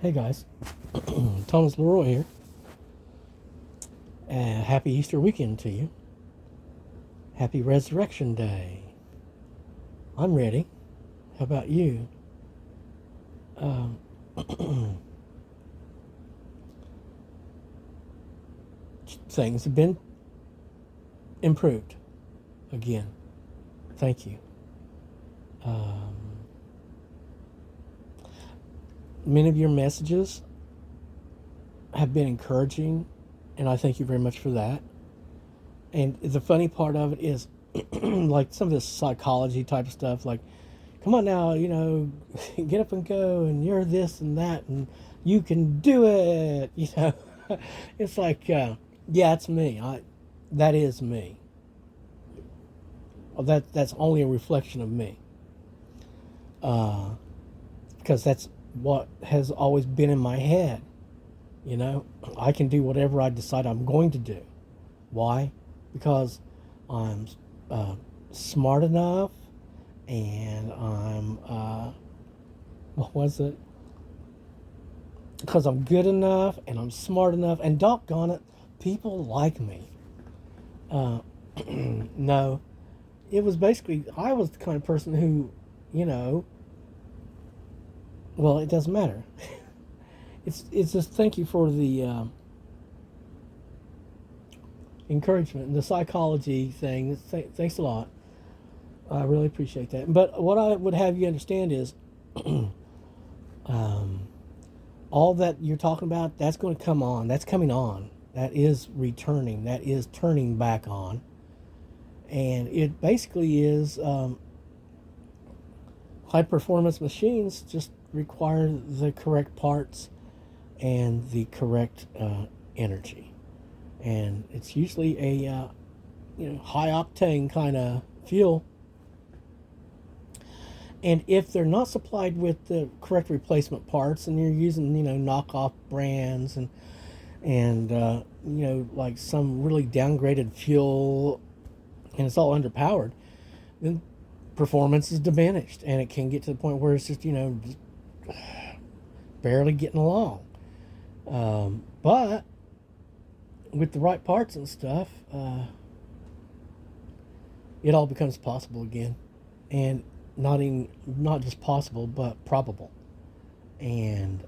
Hey guys, Thomas Leroy here. Happy Easter weekend to you. Happy Resurrection Day. I'm ready. How about you? Um, Things have been improved again. Thank you. Um, Many of your messages have been encouraging, and I thank you very much for that. And the funny part of it is, like some of this psychology type of stuff, like, come on now, get up and go, and you're this and that, and you can do it. It's like, yeah, it's me. That is me. Well, that's only a reflection of me, uh, because that's what has always been in my head. I can do whatever I decide I'm going to do. Why? Because I'm uh, smart enough, and I'm what was it? Because I'm good enough and I'm smart enough, and doggone it, people like me. Uh, no, it was basically I was the kind of person who, you know, well, it doesn't matter. It's just thank you for the encouragement and the psychology thing. Thanks a lot. I really appreciate that. But what I would have you understand is, um, all that you're talking about, that's going to come on. That's coming on. That is returning. That is turning back on. And it basically is high performance machines just require the correct parts and the correct energy. And it's usually a high octane kind of fuel. And if they're not supplied with the correct replacement parts, and you're using knockoff brands and like some really downgraded fuel, and it's all underpowered, then performance is diminished, and it can get to the point where it's just barely getting along. But with the right parts and stuff, it all becomes possible again, and not just possible but probable, and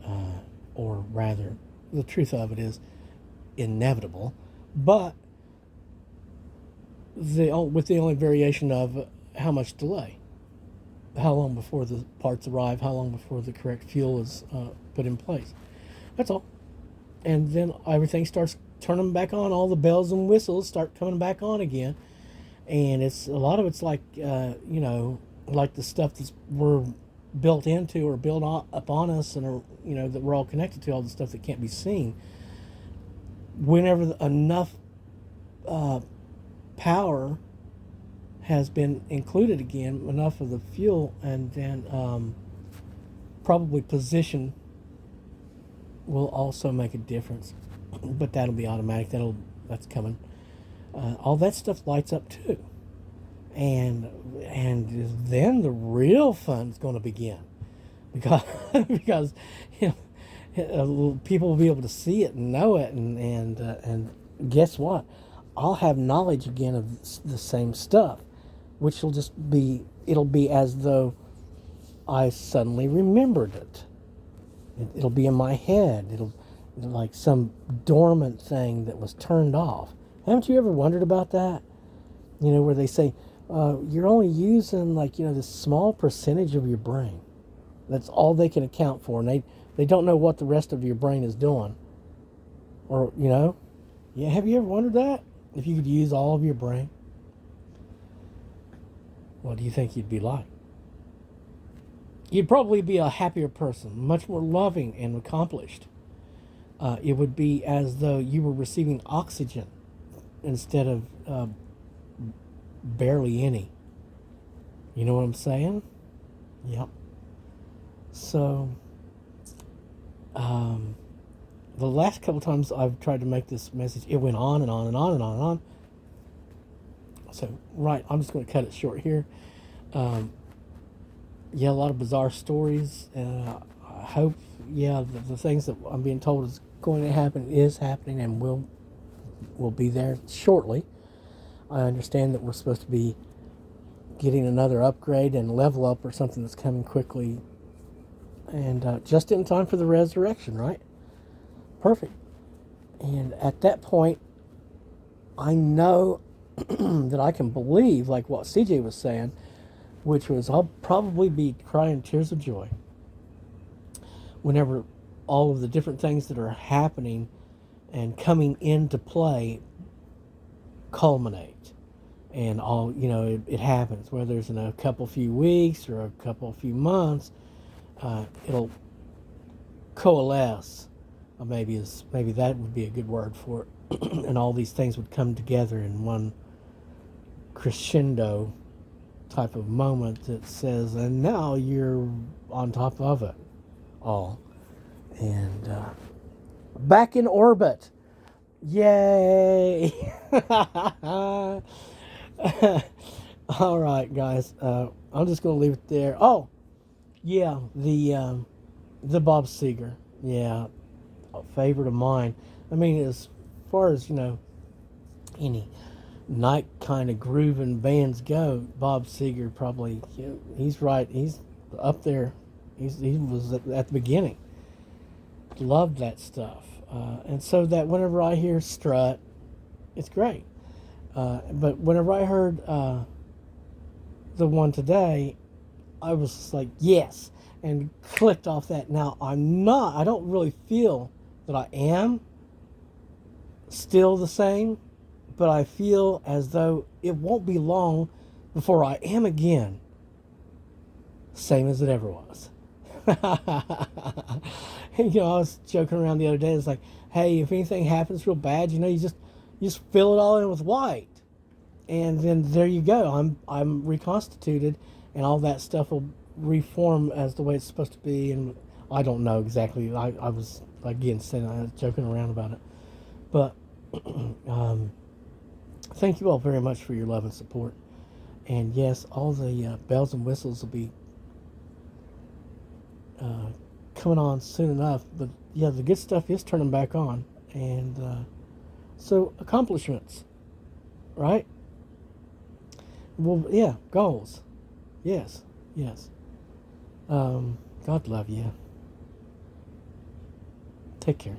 or rather, the truth of it is inevitable, but with the only variation of how much delay, how long before the parts arrive, how long before the correct fuel is put in place. That's all. And then everything starts turning back on. All the bells and whistles start coming back on again. And it's a lot of it's like like the stuff that we're built into or built up on us, and that we're all connected to, all the stuff that can't be seen. Whenever enough uh, power has been included again, enough of the fuel, and then probably position will also make a difference. But that'll be automatic. That's coming. All that stuff lights up too, and then the real fun's going to begin, because because people will be able to see it and know it, and guess what? I'll have knowledge again of the same stuff, which it'll be as though I suddenly remembered it. It'll be in my head. It'll like some dormant thing that was turned off. Haven't you ever wondered about that? Where they say you're only using this small percentage of your brain. That's all they can account for, and they don't know what the rest of your brain is doing. Or yeah. Have you ever wondered that? If you could use all of your brain, what do you think you'd be like? You'd probably be a happier person, much more loving and accomplished. It would be as though you were receiving oxygen instead of barely any. You know what I'm saying? Yep. So, the last couple times I've tried to make this message, it went on and on and on and on and on. So, right, I'm just going to cut it short here. Yeah, a lot of bizarre stories. I hope yeah, the things that I'm being told is going to happen is happening and will be there shortly. I understand that we're supposed to be getting another upgrade and level up or something that's coming quickly, and just in time for the resurrection, right? Perfect. And at that point, I know that I can believe, like what CJ was saying, which was I'll probably be crying tears of joy whenever all of the different things that are happening and coming into play culminate. And all, it happens, whether it's in a couple few weeks or a couple few months, it'll coalesce. Or maybe that would be a good word for it. And all these things would come together in one crescendo type of moment that says, and now you're on top of it all. And back in orbit. Yay! All right, guys. I'm just going to leave it there. Oh, yeah, the Bob Seger. Yeah, a favorite of mine. I mean, as far as, any night kind of grooving bands go, Bob Seger probably, he's right. He's up there. He was at the beginning. Loved that stuff. And so that whenever I hear Strut, it's great. But whenever I heard the one today, I was just like, yes, and clicked off that. Now, I don't really feel that I am still the same, but I feel as though it won't be long before I am again, same as it ever was. I was joking around the other day. It's like, hey, if anything happens real bad, you just fill it all in with white, and then there you go. I'm reconstituted, and all that stuff will reform as the way it's supposed to be. And I don't know exactly. I was again saying I was joking around about it, but thank you all very much for your love and support. And yes, all the bells and whistles will be coming on soon enough. But yeah, the good stuff is turning back on. And so accomplishments, right? Well, yeah, goals. Yes, yes. God love you. Take care.